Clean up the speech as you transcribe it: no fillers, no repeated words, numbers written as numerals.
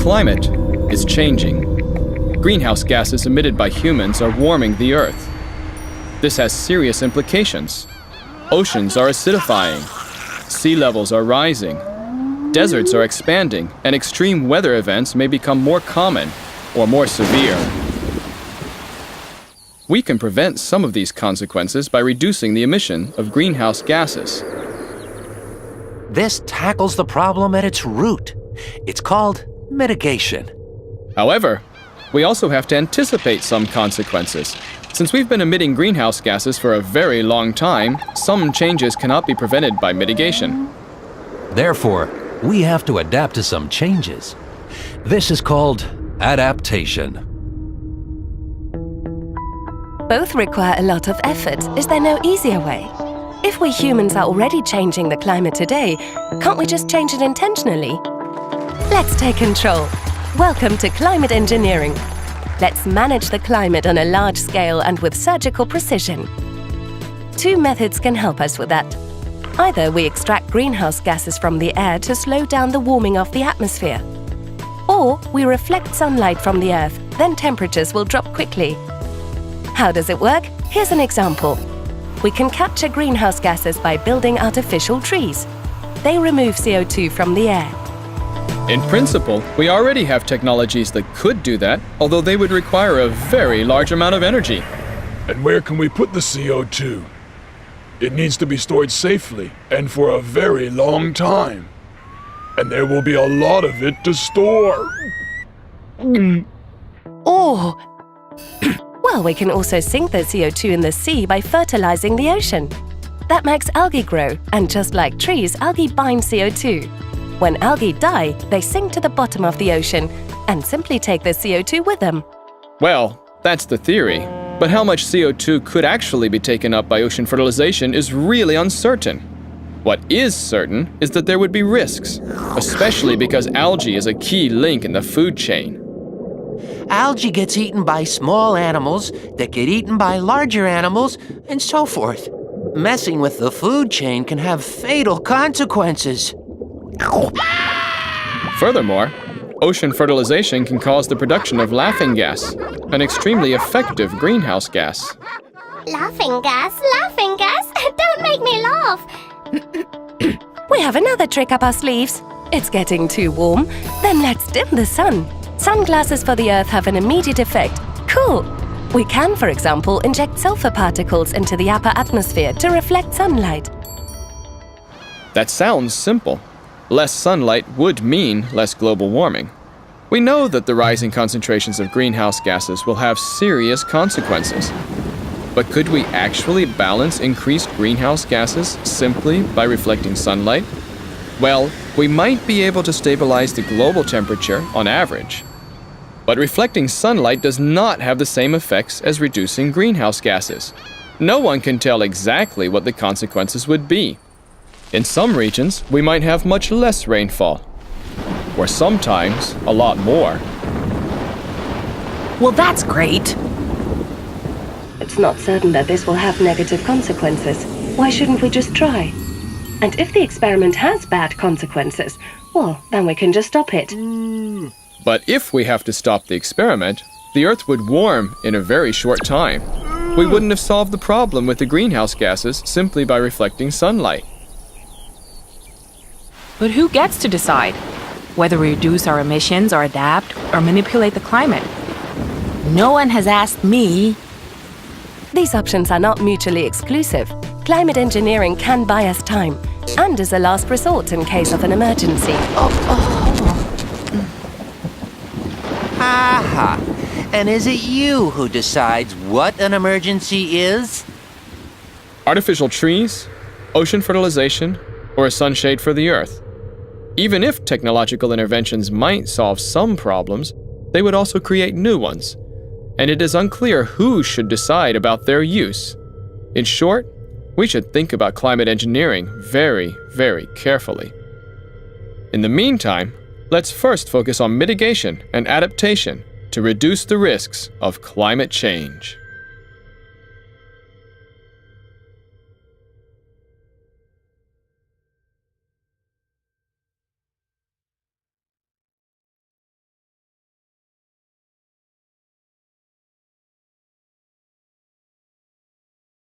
climate is changing. Greenhouse gases emitted by humans are warming the Earth. This has serious implications. Oceans are acidifying. Sea levels are rising. Deserts are expanding, and extreme weather events may become more common or more severe. We can prevent some of these consequences by reducing the emission of greenhouse gases. This tackles the problem at its root. It's called mitigation. However, we also have to anticipate some consequences. Since we've been emitting greenhouse gases for a very long time, some changes cannot be prevented by mitigation. Therefore, we have to adapt to some changes. This is called adaptation. Both require a lot of effort. Is there no easier way? If we humans are already changing the climate today, can't we just change it intentionally? Let's take control. Welcome to climate engineering. Let's manage the climate on a large scale and with surgical precision. Two methods can help us with that. Either we extract greenhouse gases from the air to slow down the warming of the atmosphere, or we reflect sunlight from the Earth, then temperatures will drop quickly. How does it work? Here's an example. We can capture greenhouse gases by building artificial trees. They remove CO2 from the air. In principle, we already have technologies that could do that, although they would require a very large amount of energy. And where can we put the CO2? It needs to be stored safely and for a very long time. And there will be a lot of it to store. Oh! Well, we can also sink the CO2 in the sea by fertilizing the ocean. That makes algae grow, and just like trees, algae bind CO2. When algae die, they sink to the bottom of the ocean and simply take the CO2 with them. Well, that's the theory. But how much CO2 could actually be taken up by ocean fertilization is really uncertain. What is certain is that there would be risks, especially because algae is a key link in the food chain. Algae gets eaten by small animals that get eaten by larger animals, and so forth. Messing with the food chain can have fatal consequences. Furthermore, ocean fertilization can cause the production of laughing gas, an extremely effective greenhouse gas. Laughing gas? Laughing gas? Don't make me laugh! We have another trick up our sleeves. It's getting too warm. Then let's dim the sun. Sunglasses for the Earth have an immediate effect. Cool! We can, for example, inject sulfur particles into the upper atmosphere to reflect sunlight. That sounds simple. Less sunlight would mean less global warming. We know that the rising concentrations of greenhouse gases will have serious consequences. But could we actually balance increased greenhouse gases simply by reflecting sunlight? Well, we might be able to stabilize the global temperature on average. But reflecting sunlight does not have the same effects as reducing greenhouse gases. No one can tell exactly what the consequences would be. In some regions, we might have much less rainfall, or sometimes a lot more. Well, that's great. It's not certain that this will have negative consequences. Why shouldn't we just try? And if the experiment has bad consequences, well, then we can just stop it. But if we have to stop the experiment, the Earth would warm in a very short time. We wouldn't have solved the problem with the greenhouse gases simply by reflecting sunlight. But who gets to decide whether we reduce our emissions or adapt or manipulate the climate? No one has asked me. These options are not mutually exclusive. Climate engineering can buy us time and is a last resort in case of an emergency. Aha! And is it you who decides what an emergency is? Artificial trees, ocean fertilization, or a sunshade for the Earth. Even if technological interventions might solve some problems, they would also create new ones, and it is unclear who should decide about their use. In short, we should think about climate engineering very, very carefully. In the meantime, let's first focus on mitigation and adaptation to reduce the risks of climate change.